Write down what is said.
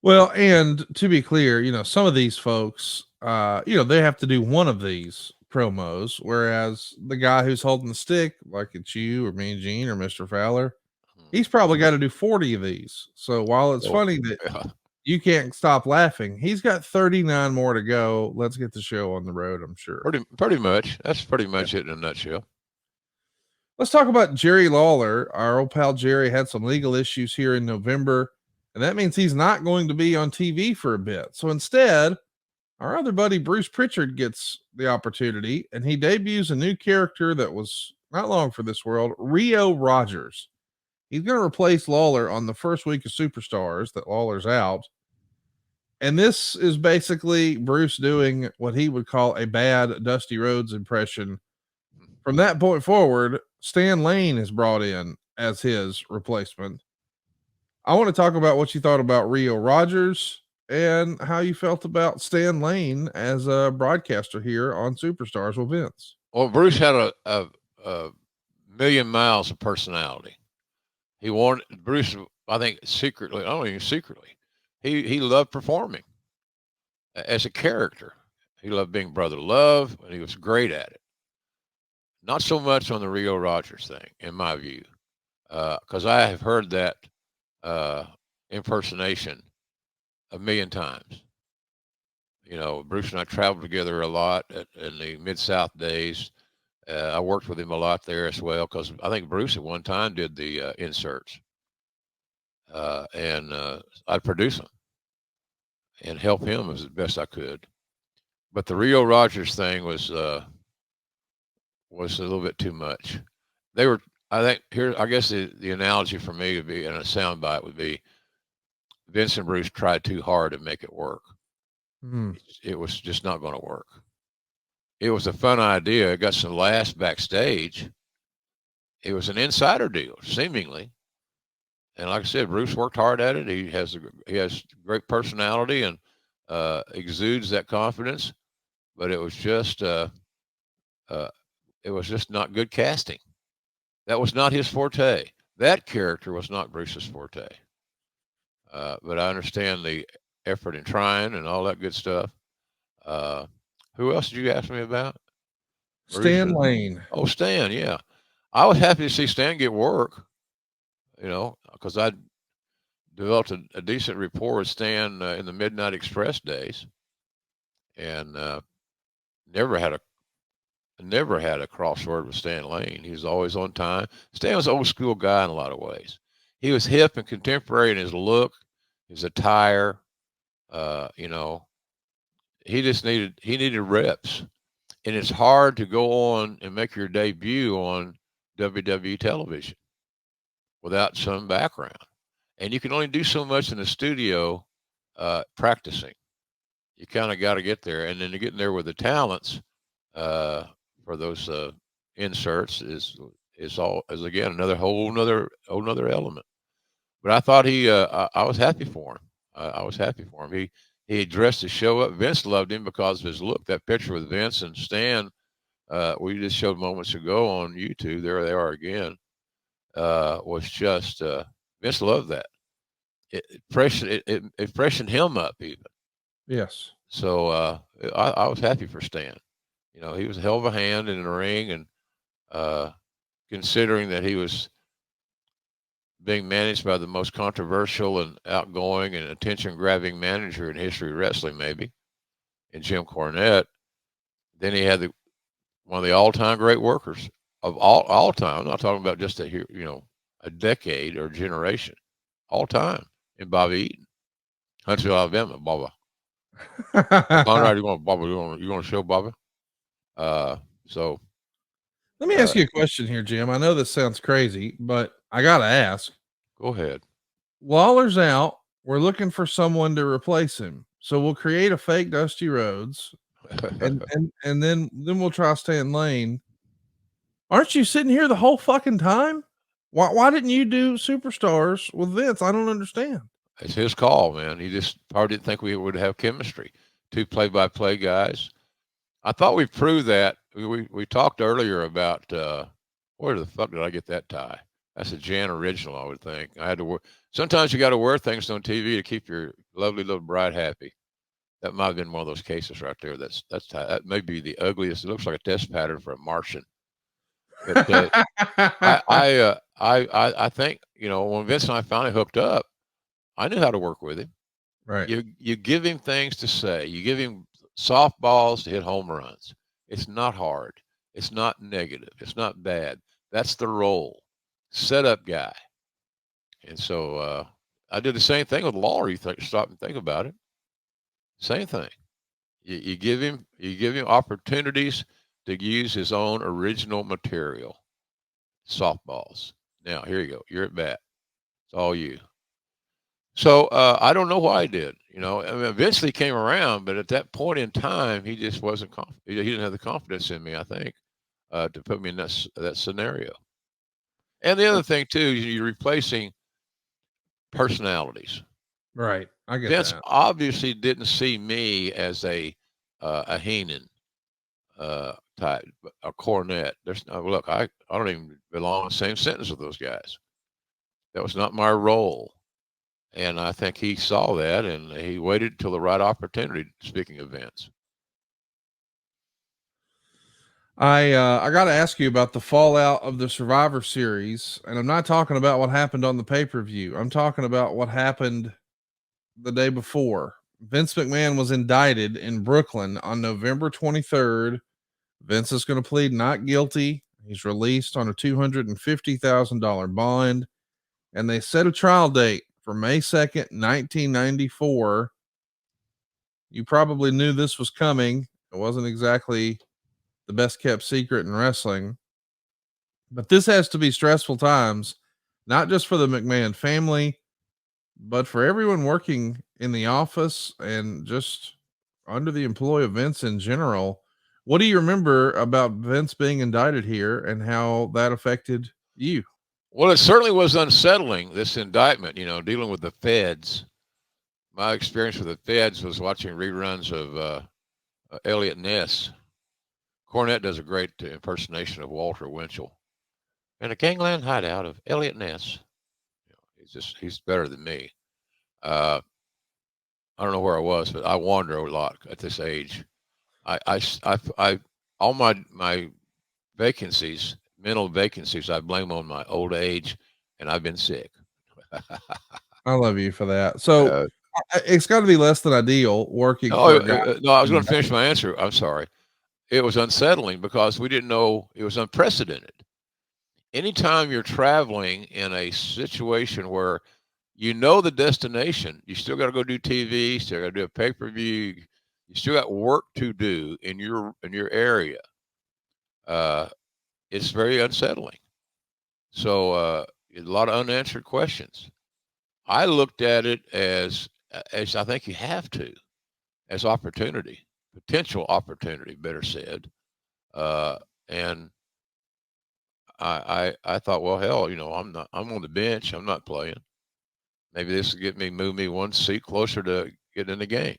Well, and to be clear, some of these folks, they have to do one of these promos, whereas the guy who's holding the stick, like it's you or me and Gene or Mr. Fowler, Hmm. he's probably got to do 40 of these. So while it's Oh, funny that yeah. you can't stop laughing, he's got 39 more to go. Let's get the show on the road, I'm sure. Pretty much. That's pretty Yeah. much it in a nutshell. Let's talk about Jerry Lawler. Our old pal Jerry had some legal issues here in November, and that means he's not going to be on TV for a bit. So instead, our other buddy Bruce Pritchard gets the opportunity, and he debuts a new character that was not long for this world, Rio Rogers. He's going to replace Lawler on the first week of Superstars that Lawler's out. And this is basically Bruce doing what he would call a bad Dusty Rhodes impression. From that point forward, Stan Lane is brought in as his replacement. I want to talk about what you thought about Rio Rogers and how you felt about Stan Lane as a broadcaster here on Superstars with Vince. Well, Bruce had a million miles of personality. He wanted Bruce. I think secretly, I don't even secretly, he loved performing as a character. He loved being Brother Love, and he was great at it. Not so much on the Rio Rogers thing, in my view, because I have heard that uh, impersonation a million times. Bruce and I traveled together a lot in the Mid South days. I worked with him a lot there as well because I think Bruce at one time did the inserts, and I'd produce them and help him as best I could. But the Rio Rogers thing was a little bit too much. They were, I think, here. I guess the analogy for me would be, and a soundbite would be, Vince and Bruce tried too hard to make it work. Hmm. It was just not going to work. It was a fun idea. It got some laughs backstage. It was an insider deal, seemingly. And like I said, Bruce worked hard at it. He has great personality and exudes that confidence. But uh, it was just not good casting. That was not his forte. That character was not Bruce's forte. But I understand the effort in trying and all that good stuff. Uh, who else did you ask me about? Bruce Stan and Lane. oh, Stan. Yeah, I was happy to see Stan get work. Because I developed a decent rapport with Stan in the Midnight Express days, and never had a never had a crossword with Stan Lane. He was always on time. Stan was an old school guy in a lot of ways. He was hip and contemporary in his look, his attire. Uh, you know, he needed reps, and it's hard to go on and make your debut on WWE television without some background. And you can only do so much in the studio practicing. You kind of got to get there, and then to get in there with the talents uh, for those inserts is again another element. But I thought I was happy for him. I was happy for him. He dressed the show up. Vince loved him because of his look. That picture with Vince and Stan we just showed moments ago on YouTube. There they are again. Was just Vince loved that. It freshened him up even. Yes. So I was happy for Stan. He was a hell of a hand in the ring, and uh, considering that he was being managed by the most controversial and outgoing and attention-grabbing manager in history of wrestling, maybe, in Jim Cornette, then he had one of the all-time great workers of all time. I'm not talking about just a decade or generation, all time, in Bobby Eaton, Huntsville, Alabama, Baba. Let Conrad, you want to show Baba? Uh, so me uh, ask you a question here, Jim. I know this sounds crazy, but I got to ask. go ahead. Lawler's out. We're looking for someone to replace him. So we'll create a fake Dusty Rhodes and then we'll try Stan Lane. Aren't you sitting here the whole fucking time? Why didn't you do Superstars with Vince? I don't understand. It's his call, man. He just probably didn't think we would have chemistry. Two play-by-play guys. I thought we proved that. We talked earlier about where the fuck did I get that tie? That's a Jan original, I would think. I had to wear. Sometimes you got to wear things on TV to keep your lovely little bride, happy. That might have been one of those cases right there. That may be the ugliest. It looks like a test pattern for a Martian. But I think when Vince and I finally hooked up, I knew how to work with him. Right. You give him things to say. You give him softballs to hit home runs. It's not hard. It's not negative. It's not bad. That's the role. Setup guy. And so I did the same thing with Lawler. Stop and think about it. Same thing. You give him opportunities to use his own original material. Softballs. Now here you go. You're at bat. It's all you. So I don't know why he did. I mean, eventually came around, but at that point in time, he just wasn't confident. He didn't have the confidence in me, I think, to put me in that scenario. And the other thing too, you're replacing personalities. Right. I get Vince that. obviously didn't see me as a Heenan type, a Cornette. Look, I don't even belong in the same sentence with those guys. That was not my role. And I think he saw that, and he waited until the right opportunity. Speaking of Vince, I got to ask you about the fallout of the Survivor Series, and I'm not talking about what happened on the pay-per-view. I'm talking about what happened the day before. Vince McMahon was indicted in Brooklyn on November 23rd. Vince is going to plead not guilty. He's released on a $250,000 bond, and they set a trial date for May 2nd, 1994. You probably knew this was coming. It wasn't exactly the best kept secret in wrestling, but this has to be stressful times, not just for the McMahon family, but for everyone working in the office and just under the employ of Vince in general. What do you remember about Vince being indicted here and how that affected you? well, it certainly was unsettling. This indictment, dealing with the feds. My experience with the feds was watching reruns of Elliot Ness. Cornette does a great impersonation of Walter Winchell. In a gangland hideout of Elliot Ness. He's better than me. I don't know where I was, but I wander a lot at this age. I all my vacancies, mental vacancies, I blame on my old age, and I've been sick. I love you for that. So uh, it's got to be less than ideal working no, for a guy. no, I was going to finish my answer. I'm sorry. It was unsettling because we didn't know. It was unprecedented. Anytime you're traveling in a situation where the destination, you still got to go do TV, still got to do a pay-per-view, you still got work to do in your area. It's very unsettling. So a lot of unanswered questions. I looked at it as I think you have to, as opportunity, potential opportunity, better said. And I thought, well, hell, I'm on the bench. I'm not playing. Maybe this will move me one seat closer to getting in the game.